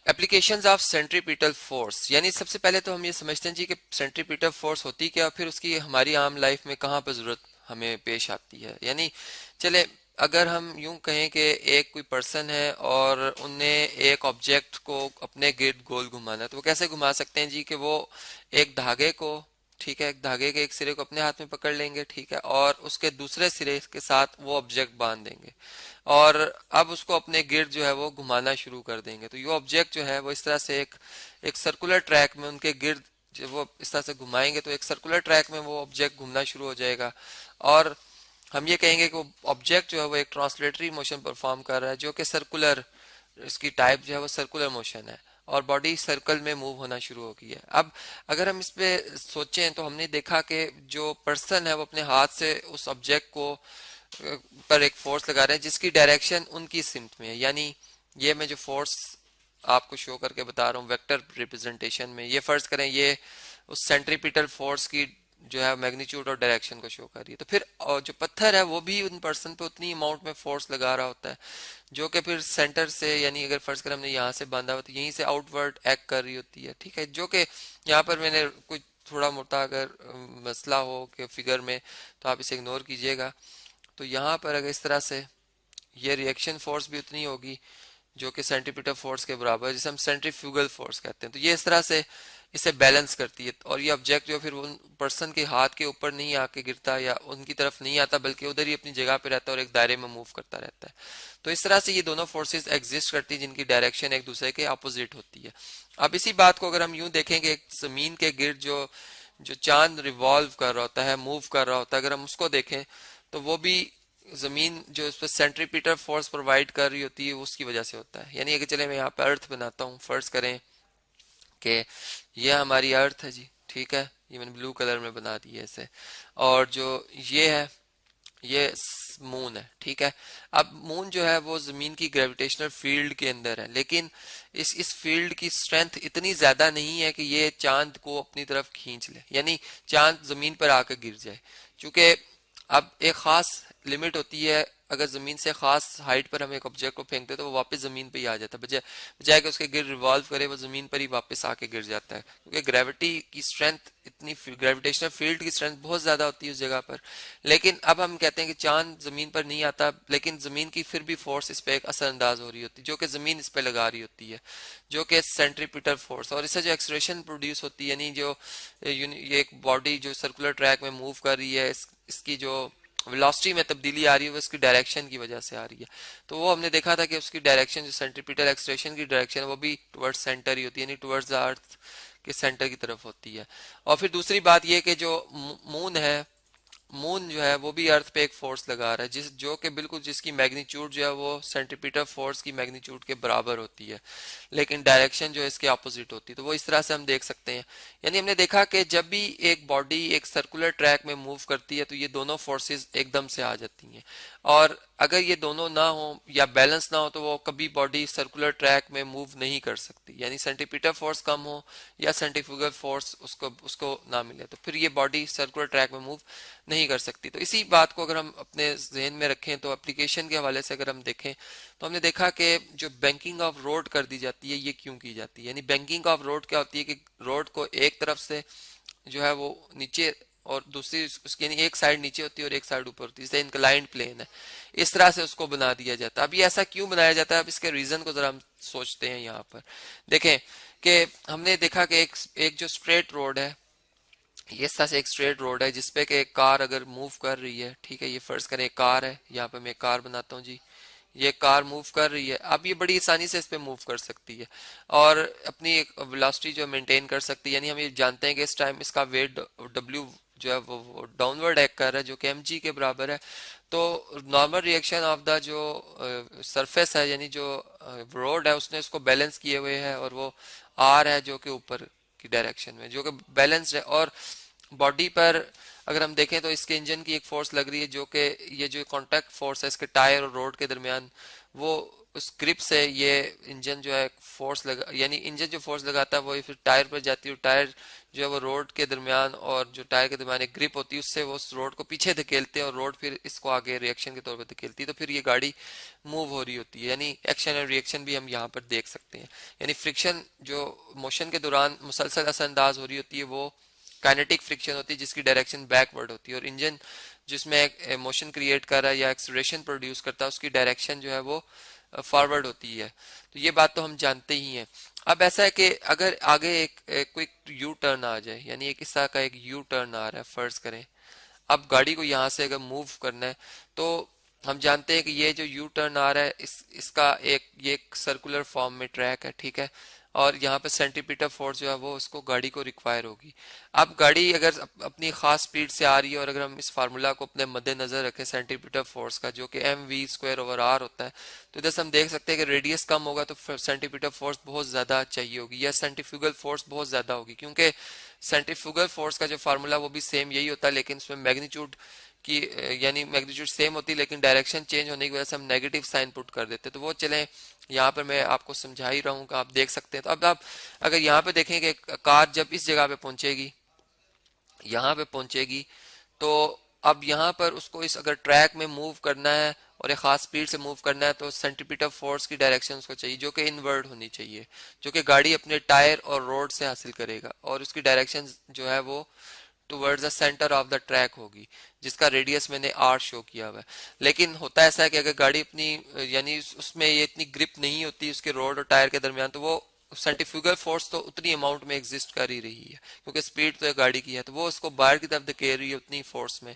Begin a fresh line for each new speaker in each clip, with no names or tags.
Applications of centripetal force, यानी सबसे पहले तो हम ये समझते हैं जी कि सेंट्रीपिटल फोर्स होती क्या, फिर उसकी हमारी आम लाइफ में कहाँ पर ज़रूरत हमें पेश आती है। यानी चले, अगर हम यूं कहें कि एक कोई पर्सन है और उनने एक ऑब्जेक्ट को अपने गिर्द गोल घुमाना है, तो वो कैसे घुमा सकते हैं जी कि वो एक धागे को, ठीक है, एक धागे के एक सिरे को अपने हाथ में पकड़ लेंगे, ठीक है, और उसके दूसरे सिरे के साथ वो ऑब्जेक्ट बांध देंगे और अब उसको अपने गिर्द जो है वो घुमाना शुरू कर देंगे। तो ये ऑब्जेक्ट जो है वो इस तरह से एक सर्कुलर ट्रैक में उनके गिर्द जब वो इस तरह से घुमाएंगे तो एक सर्कुलर ट्रैक में वो ऑब्जेक्ट घूमना शुरू हो जाएगा। और हम ये कहेंगे कि वो ऑब्जेक्ट जो है वो एक ट्रांसलेटरी मोशन परफॉर्म कर रहा है जो कि सर्कुलर, इसकी टाइप जो है वो सर्कुलर मोशन है और बॉडी सर्कल में मूव होना शुरू हो गई है। अब अगर हम इस पे सोचें तो हमने देखा कि जो पर्सन है वो अपने हाथ से उस ऑब्जेक्ट को पर एक फोर्स लगा रहे हैं जिसकी डायरेक्शन उनकी सिमत में है। यानी ये मैं जो फोर्स आपको शो करके बता रहा हूँ वेक्टर रिप्रेजेंटेशन में, ये फर्ज करें ये उस सेंट्रीपिटल फोर्स की जो है मैग्नीट्यूड और डायरेक्शन को शो कर रही है। तो फिर जो पत्थर है वो भी उन पर्सन पे उतनी अमाउंट में फोर्स लगा रहा होता है जो कि फिर सेंटर से, यानी अगर फर्ज करें हमने यहाँ से बांधा हुआ तो यहीं से आउटवर्ड एक्ट कर रही होती है, ठीक है। जो कि यहाँ पर मैंने कुछ थोड़ा मोटा अगर मसला हो कि फिगर में तो आप इसे इग्नोर कीजिएगा। तो यहाँ पर अगर इस तरह से ये रिएक्शन फोर्स भी उतनी होगी जो कि सेंट्रीपिटल फोर्स के बराबर है, जिसे हम सेंट्रीफ्यूगल फोर्स कहते हैं। तो ये इस तरह से इसे बैलेंस करती है और ये ऑब्जेक्ट जो फिर उन पर्सन के हाथ के ऊपर नहीं आके गिरता या उनकी तरफ नहीं आता बल्कि उधर ही अपनी जगह पे रहता है और एक दायरे में मूव करता रहता है। तो इस तरह से ये दोनों फोर्सेस एग्जिस्ट करती हैं जिनकी डायरेक्शन एक दूसरे के अपोजिट होती है। अब इसी बात को अगर हम यूं देखेंगे, एक जमीन के गिर्द जो जो चांद रिवॉल्व कर रहा होता है, मूव कर रहा होता है, अगर हम उसको देखें तो वो भी जमीन जो इस पर सेंट्रीपिटल फोर्स प्रोवाइड कर रही होती है उसकी वजह से होता है। यानी कि चले मैं यहाँ पे अर्थ बनाता हूँ, फर्ज करें कि ये हमारी अर्थ है जी, ठीक है, ये मैंने ब्लू कलर में बना दी है इसे, और जो ये है ये मून है, ठीक है। अब मून जो है वो जमीन की ग्रेविटेशनल फील्ड के अंदर है, लेकिन इस फील्ड की स्ट्रेंथ इतनी ज्यादा नहीं है कि ये चांद को अपनी तरफ खींच ले, यानी चांद जमीन पर आकर गिर जाए। क्योंकि अब एक खास लिमिट होती है, अगर जमीन से खास हाइट पर हम एक ऑब्जेक्ट को फेंकते तो वो वापस जमीन पे ही आ जाता है, बजाय बजाय कि उसके गिर रिवॉल्व करे वो जमीन पर ही वापस आके गिर जाता है। क्योंकि ग्रेविटी की स्ट्रेंथ इतनी, ग्रेविटेशनल फील्ड की स्ट्रेंथ बहुत ज्यादा होती है उस जगह पर। लेकिन अब हम कहते हैं कि चांद जमीन पर नहीं आता, लेकिन जमीन की फिर भी फोर्स इस पर एक असरअंदाज हो रही होती है जो कि जमीन इस पर लगा रही होती है, जो कि सेंट्रीपिटल फोर्स। और इससे जो एक्सलेरेशन प्रोड्यूस होती है, यानी जो ये एक बॉडी जो सर्कुलर ट्रैक में मूव कर रही है, इसकी जो वेलोसिटी में तब्दीली आ रही है वो इसकी डायरेक्शन की वजह से आ रही है। तो वो हमने देखा था कि उसकी डायरेक्शन जो सेंट्रीपिटल एक्सलेरेशन की डायरेक्शन है वो भी टुवर्ड्स सेंटर ही होती है, यानी टुवर्ड्स द अर्थ के सेंटर की तरफ होती है। और फिर दूसरी बात ये कि जो मून है, मून जो है वो भी अर्थ पे एक फोर्स लगा रहा है जिस जो कि बिल्कुल जिसकी मैग्नीट्यूड जो है वो सेंट्रीपिटल फोर्स की मैग्नीट्यूड के बराबर होती है, लेकिन डायरेक्शन जो है इसके अपोजिट होती है। तो वो इस तरह से हम देख सकते हैं। यानी हमने देखा कि जब भी एक बॉडी एक सर्कुलर ट्रैक में मूव करती है तो ये दोनों फोर्सेस एकदम से आ जाती हैं, और अगर ये दोनों ना हो या बैलेंस ना हो तो वो कभी बॉडी सर्कुलर ट्रैक में मूव नहीं कर सकती। यानी सेंट्रीपिटल फोर्स कम हो या सेंट्रीफ्यूगल फोर्स उसको उसको ना मिले तो फिर ये बॉडी सर्कुलर ट्रैक में मूव नहीं कर सकती। तो इसी बात को अगर हम अपने जहन में रखें तो एप्लीकेशन के हवाले से अगर हम देखें तो हमने देखा कि जो बैंकिंग ऑफ रोड कर दी जाती है ये क्यों की जाती है। यानी बैंकिंग ऑफ रोड क्या होती है कि रोड को एक तरफ से जो है वो नीचे और दूसरी उसकी, यानी एक साइड नीचे होती है और एक साइड ऊपर होती है, जैसे इंक्लाइंड प्लेन है, इस तरह से उसको बना दिया जाता है। अब ये ऐसा क्यों बनाया जाता है, अब इसके रीजन को जरा हम सोचते हैं। यहाँ पर देखें कि हमने देखा कि एक जो स्ट्रेट रोड है, ये इस तरह से एक स्ट्रेट रोड है जिसपे कि एक कार अगर मूव कर रही है, ठीक है, ये फर्ज करें एक कार है, यहाँ पे मैं एक कार बनाता हूँ जी, ये कार मूव कर रही है। अब ये बड़ी आसानी से इस पे मूव कर सकती है और अपनी एक वेलोसिटी जो मेंटेन कर सकती है। यानी हम ये जानते हैं कि इस टाइम इसका वेट डब्ल्यू जो है वो डाउनवर्ड एक्ट कर रहा है जो कि mg के बराबर है। तो नॉर्मल रिएक्शन ऑफ द जो सरफेस है, यानी जो रोड है, उसने इसको बैलेंस किए हुए है और वो आर है जो कि ऊपर की डायरेक्शन में जो कि बैलेंस्ड है। और बॉडी पर अगर हम देखें तो इसके इंजन की एक फोर्स लग रही है जो कि ये जो कांटेक्ट फोर्स है इसके टायर और रोड के दरमियान, वो उस ग्रिप से ये इंजन जो है फोर्स लगा, यानी इंजन जो फोर्स लगाता है वो फिर टायर पर जाती है, और टायर जो है वो रोड के दरमियान और जो टायर के दरमियान एक ग्रिप होती है उससे वो उस रोड को पीछे धकेलते हैं, और रोड फिर इसको आगे रिएक्शन के तौर पर धकेलती है, तो फिर ये गाड़ी मूव हो रही होती है। यानी एक्शन एंड रिएक्शन भी हम यहाँ पर देख सकते हैं। यानी फ्रिक्शन जो मोशन के दौरान मुसलसल असरअंदाज हो रही होती है वो काइनेटिक फ्रिक्शन होती है, जिसकी डायरेक्शन बैकवर्ड होती है, और इंजन जिसमें एक मोशन क्रिएट कर रहा है या एक्सलरेशन प्रोड्यूस करता है उसकी डायरेक्शन जो है वो फॉरवर्ड होती है। तो ये बात तो हम जानते ही हैं। अब ऐसा है कि अगर आगे एक क्विक यू टर्न आ जाए, यानी एक इस तरह का एक यू टर्न आ रहा है, फर्ज करें अब गाड़ी को यहाँ से अगर मूव करना है, तो हम जानते हैं कि ये जो यू टर्न आ रहा है इसका ये एक सर्कुलर फॉर्म में ट्रैक है, ठीक है, और यहाँ पे सेंटीपीटल फोर्स जो है वो उसको गाड़ी को रिक्वायर होगी। अब गाड़ी अगर अपनी खास स्पीड से आ रही है, और अगर हम इस फार्मूला को अपने मद्देनजर रखें सेंटीपीटल फोर्स का, जो कि mv²/r होता है, तो इधर से हम देख सकते हैं कि रेडियस कम होगा तो सेंटीपीटल फोर्स बहुत ज्यादा चाहिए होगी, या सेंट्रीफ्यूगल फोर्स बहुत ज्यादा होगी, क्योंकि सेंट्रीफ्यूगल फोर्स का जो फार्मूला वो भी सेम यही होता है, लेकिन उसमें मैग्नीट्यूड की यानी मैग्नीट्यूड सेम होती है, लेकिन डायरेक्शन चेंज होने की वजह से हम नेगेटिव साइन पुट कर देते हैं। तो वो चलें, यहाँ पर मैं आपको समझा ही रहा हूँ कि आप देख सकते हैं। तो अब आप अगर यहाँ पे देखें कि कार जब इस जगह पे पहुंचेगी, यहाँ पे पहुंचेगी, तो अब यहाँ पर उसको इस अगर ट्रैक में मूव करना है और एक खास स्पीड से मूव करना है, तो सेंट्रीपिटल फोर्स की डायरेक्शन उसको चाहिए जो कि इनवर्ड होनी चाहिए, जो कि गाड़ी अपने टायर और रोड से हासिल करेगा, और उसकी डायरेक्शन जो है वो towards the centre of the track होगी, जिसका रेडियस मैंने आर शो किया हुआ है। लेकिन होता ऐसा है कि अगर गाड़ी अपनी यानी उसमें ये इतनी ग्रिप नहीं होती उसके रोड और टायर के दरमियान, तो वो सेंट्रीफ्यूगल फोर्स तो उतनी अमाउंट में एग्जिस्ट कर ही रही है, क्योंकि स्पीड तो गाड़ी की है, तो वो उसको बाहर की तरफ धकेल रही है उतनी फोर्स में।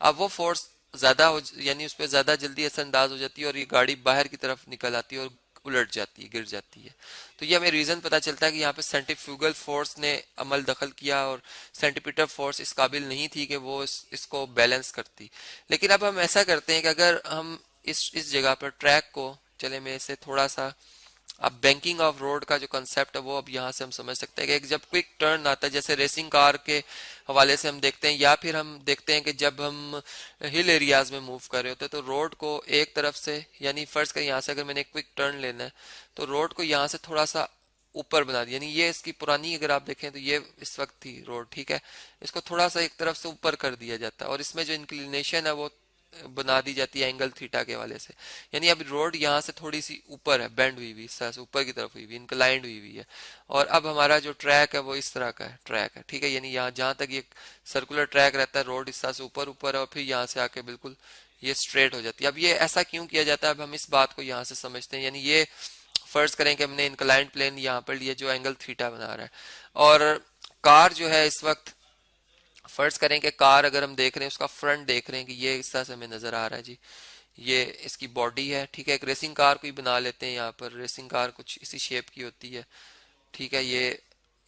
अब वो फोर्स ज्यादा हो, यानी उस पर ज्यादा जल्दी असरअंदाज हो जाती है, और ये गाड़ी बाहर की तरफ निकल आती है और उलट जाती है, गिर जाती है। तो ये हमें रीजन पता चलता है कि यहाँ पे सेंट्रीफ्यूगल फोर्स ने अमल दखल किया, और सेंटीपीटल फोर्स इस काबिल नहीं थी कि वो इसको बैलेंस करती। लेकिन अब हम ऐसा करते हैं कि अगर हम इस जगह पर ट्रैक को, चले मैं इसे थोड़ा सा, अब बैंकिंग ऑफ रोड का जो कंसेप्ट है वो अब यहाँ से हम समझ सकते हैं कि एक जब क्विक टर्न आता है, जैसे रेसिंग कार के हवाले से हम देखते हैं, या फिर हम देखते हैं कि जब हम हिल एरियाज में मूव कर रहे होते हैं, तो रोड को एक तरफ से, यानी फर्ज करें यहाँ से अगर मैंने क्विक टर्न लेना है, तो रोड को यहाँ से थोड़ा सा ऊपर बना दिया, यानी ये इसकी पुरानी अगर आप देखें तो ये इस वक्त थी रोड, ठीक है, इसको थोड़ा सा एक तरफ से ऊपर कर दिया जाता है, और इसमें जो इंक्लिनेशन है वो बना दी जाती है एंगल थीटा के वाले से। यानी अब रोड यहाँ से थोड़ी सी ऊपर है, बेंड हुई हुई, इस तरह से ऊपर की तरफ हुई हुई, इंक्लाइंड हुई हुई है, और अब हमारा जो ट्रैक है वो इस तरह का है, ट्रैक है, ठीक है, यानी यहाँ जहाँ तक ये सर्कुलर ट्रैक रहता है, रोड इस तरह से ऊपर ऊपर है, और फिर यहाँ से आके बिल्कुल ये स्ट्रेट हो जाती है। अब ये ऐसा क्यों किया जाता है, अब हम इस बात को यहाँ से समझते हैं। यानी ये फर्ज करें कि हमने इंक्लाइंड प्लेन यहाँ पर लिया जो एंगल थीटा बना रहा है, और कार जो है इस वक्त फर्ज करें कि कार अगर हम देख रहे हैं, उसका फ्रंट देख रहे हैं कि ये इस तरह से हमें नजर आ रहा है जी, ये इसकी बॉडी है, ठीक है, एक रेसिंग कार को ही बना लेते हैं, यहाँ पर रेसिंग कार कुछ इसी शेप की होती है, ठीक है, ये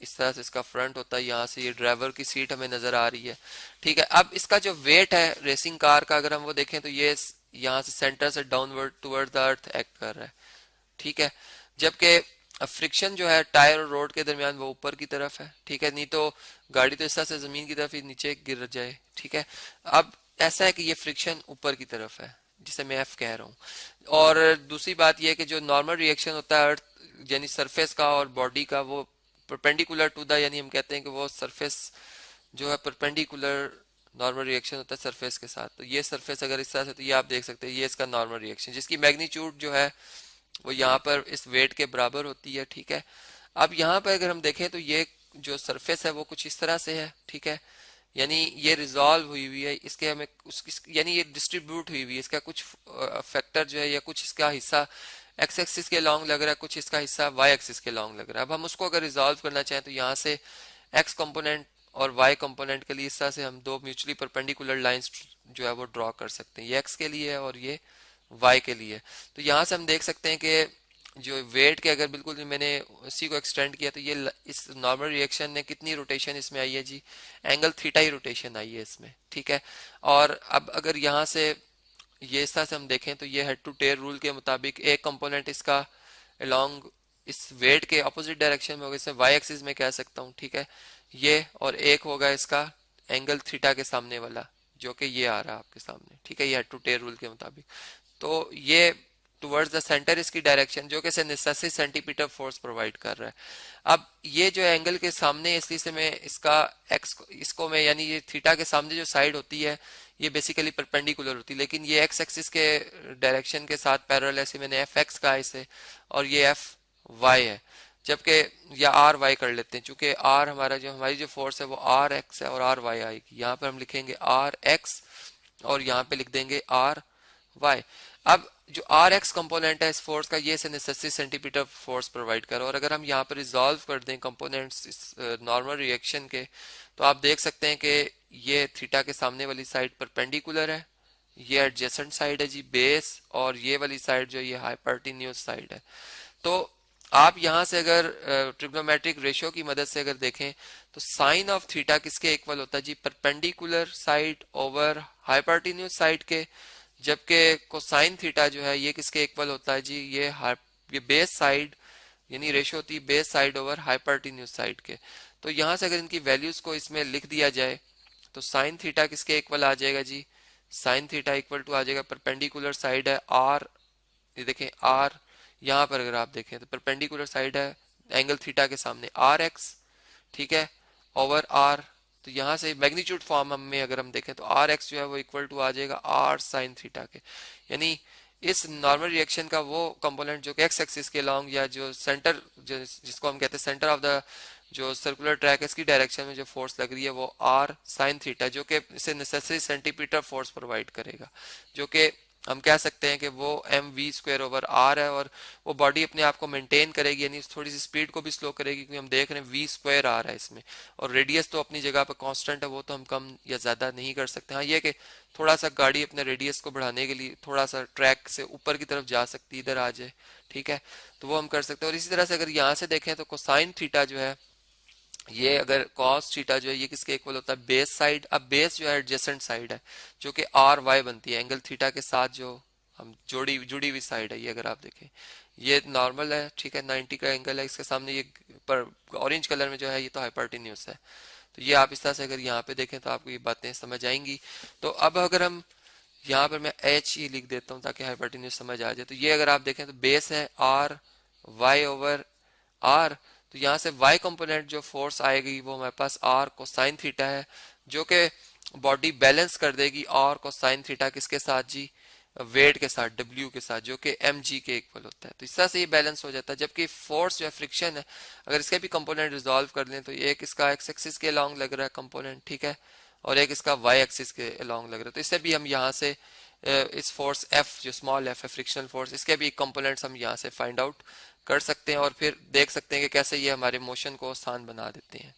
इस तरह से इसका फ्रंट होता है, यहाँ से ये ड्राइवर की सीट हमें नजर आ रही है, ठीक है। अब इसका जो वेट है रेसिंग कार का अगर हम वो देखें, तो ये यहाँ से सेंटर से downward toward the earth act कर रहा है, ठीक है, जबकि फ्रिक्शन जो है टायर और रोड के दरमियान वो ऊपर की तरफ है, ठीक है, नहीं तो गाड़ी तो इस तरह से जमीन की तरफ ही नीचे गिर जाए, ठीक है। अब ऐसा है कि ये फ्रिक्शन ऊपर की तरफ है, जिसे मैं एफ कह रहा हूँ। और दूसरी बात यह है कि जो नॉर्मल रिएक्शन होता है अर्थ यानी सरफेस का और बॉडी का, वो परपेंडिकुलर टू द, यानी हम कहते हैं कि वो सरफेस जो है परपेंडिकुलर नॉर्मल रिएक्शन होता है सरफेस के साथ। तो ये सरफेस अगर इस तरह से, तो ये आप देख सकते हैं ये इसका नॉर्मल रिएक्शन, जिसकी मैग्नीट्यूड जो है वो यहाँ पर इस वेट के बराबर होती है, ठीक है। अब यहाँ पर अगर हम देखें तो ये जो सरफेस है वो कुछ इस तरह से है, ठीक है, यानी ये रिजॉल्व हुई हुई है, इसके हमें यानी ये डिस्ट्रीब्यूट हुई हुई है, इसका कुछ फैक्टर जो है या कुछ इसका हिस्सा एक्स एक्सिस के लॉन्ग लग रहा है, कुछ इसका हिस्सा वाई एक्सिस के लॉन्ग लग रहा है। अब हम उसको अगर रिजॉल्व करना चाहें तो यहाँ से एक्स कंपोनेंट और वाई कंपोनेंट के लिए इस तरह से हम दो म्यूचुअली परपेंडिकुलर लाइंस जो है वो ड्रॉ कर सकते हैं, ये एक्स के लिए है और ये वाई के लिए। तो यहाँ से हम देख सकते हैं कि जो वेट के अगर बिल्कुल मैंने उसी को एक्सटेंड किया, तो ये इस नॉर्मल रिएक्शन ने कितनी रोटेशन इसमें आई है जी, एंगल थीटा ही रोटेशन आई है इसमें, ठीक है। और अब अगर यहाँ से ये इस तरह से हम देखें तो ये हेड टू टेल रूल के मुताबिक एक कंपोनेंट इसका अलोंग इस वेट के अपोजिट डायरेक्शन में होगा, इसे वाई एक्सिस में कह सकता हूँ, ठीक है, ये, और एक होगा इसका एंगल थीटा के सामने वाला जो कि ये आ रहा है आपके सामने, ठीक है, ये हेड टू टेल रूल के मुताबिक। तो ये टुवर्ड्स द सेंटर इसकी डायरेक्शन, जो कि नेसेसरी सेंटीमीटर फोर्स प्रोवाइड कर रहा है। अब ये जो एंगल के सामने, इसलिए से मैं इसका एक्स, इसको मैं यानी ये थीटा के सामने जो साइड होती है ये बेसिकली परपेंडिकुलर होती है, लेकिन ये एक्स एक्सिस के डायरेक्शन के साथ पैरेलल, ऐसे मैंने एफ एक्स कहा इसे, और ये एफ वाई है। जबकि या आर वाई कर लेते हैं, चूंकि आर हमारा जो हमारी जो फोर्स है वो आर एक्स है और आर वाई आएगी। यहाँ पर हम लिखेंगे आर एक्स और यहाँ पे लिख देंगे आर वाई। अब जो आर एक्स कंपोनेंट है इस फोर्स का, ये से नेसेसरी सेंटीमीटर फोर्स प्रोवाइड कर, और अगर हम यहाँ पर रिजॉल्व कर दें कंपोनेंट्स इस नॉर्मल रिएक्शन के, तो आप देख सकते हैं कि ये थीटा के सामने वाली साइड परपेंडिकुलर है, ये एडजेसेंट साइड है जी बेस, और ये वाली साइड जो ये हाइपोटेन्यूज साइड है। तो आप यहां से अगर ट्रिग्नोमेट्रिक रेशियो की मदद से अगर देखें तो साइन ऑफ थीटा किसके इक्वल होता है जी, perpendicular side over hypotenuse side के, जबकि कोसाइन थीटा जो है ये किसके इक्वल होता है जी, ये बेस साइड, यानी रेशियो होती है base side over hypotenuse side के। तो यहां से अगर इनकी वैल्यूज को इसमें लिख दिया जाए तो साइन थीटा किसके इक्वल आ जाएगा जी, साइन थीटा इक्वल टू आ जाएगा, परपेंडिकुलर साइड है आर, ये देखें आर, यहाँ पर अगर आप देखें तो परपेंडिकुलर साइड है एंगल थीटा के सामने आर एक्स, ठीक है, ओवर आर। तो यहाँ से मैग्नीट्यूड फॉर्म में अगर हम देखें तो आर एक्स जो है वो इक्वल टू आ जाएगा आर साइन थीटा के, यानी इस नॉर्मल रिएक्शन का वो कंपोनेंट जो कि एक्स एक्सिस के लॉन्ग, या जो सेंटर जिसको हम कहते हैं सेंटर ऑफ द जो सर्कुलर ट्रैक है इसकी डायरेक्शन में जो फोर्स लग रही है वो आर साइन थीटा, जो कि इसे नेसेसरी सेंटीमीटर फोर्स प्रोवाइड करेगा, जो कि हम कह सकते हैं कि वो M V square over R है, और वो बॉडी अपने आप को मेंटेन करेगी, यानी थोड़ी सी स्पीड को भी स्लो करेगी, क्योंकि हम देख रहे हैं वी स्क्वायर आ रहा है इसमें, और रेडियस तो अपनी जगह पर कांस्टेंट है, वो तो हम कम या ज्यादा नहीं कर सकते। हाँ ये कि थोड़ा सा गाड़ी अपने रेडियस को बढ़ाने के लिए थोड़ा सा ट्रैक से ऊपर की तरफ जा सकती है, इधर आ जाए, ठीक है, तो वो हम कर सकते हैं। और इसी तरह से अगर यहाँ से देखें तो कोसाइन थीटा जो है ये, अगर कॉस थीटा जो है ये किसके इक्वल होता है, बेस साइड। अब बेस जो है एडजेसेंट साइड है, जो कि आर वाई बनती है एंगल थीटा के साथ, जो हम जुड़ी हुई साइड है। ये अगर आप देखें ये नॉर्मल है, ठीक है, 90 का एंगल है, इसके सामने ये पर ऑरेंज कलर में जो है ये तो हाइपोटेन्यूज है। तो ये आप इस तरह से अगर यहाँ पे देखें तो आपको ये बातें समझ आएंगी। तो अब अगर हम यहाँ पर मैं एच ही लिख देता हूँ ताकि हाइपोटेन्यूज समझ आ जाए। तो ये अगर आप देखें तो बेस है आर वाई ओवर आर, तो यहाँ से y कंपोनेंट जो फोर्स आएगी वो हमारे पास r कोसाइन थीटा है, जो कि बॉडी बैलेंस कर देगी r कोसाइन थीटा किसके साथ जी, वेट के साथ, w के साथ, जो कि mg के इक्वल होता है। तो इस तरह से ये बैलेंस हो जाता है। जबकि फोर्स जो है फ्रिक्शन है, अगर इसके भी कंपोनेंट रिजॉल्व कर लें तो एक इसका एक्स एक्सिस के अलॉन्ग लग रहा है कंपोनेंट, ठीक है, और एक इसका वाई एक्सिस के अलॉन्ग लग रहा है। तो इससे भी हम यहाँ से इस फोर्स F जो स्मॉल f है फ्रिक्शनल फोर्स, इसके भी कंपोनेंट्स हम यहाँ से फाइंड आउट कर सकते हैं, और फिर देख सकते हैं कि कैसे ये हमारे मोशन को आसान बना देते हैं।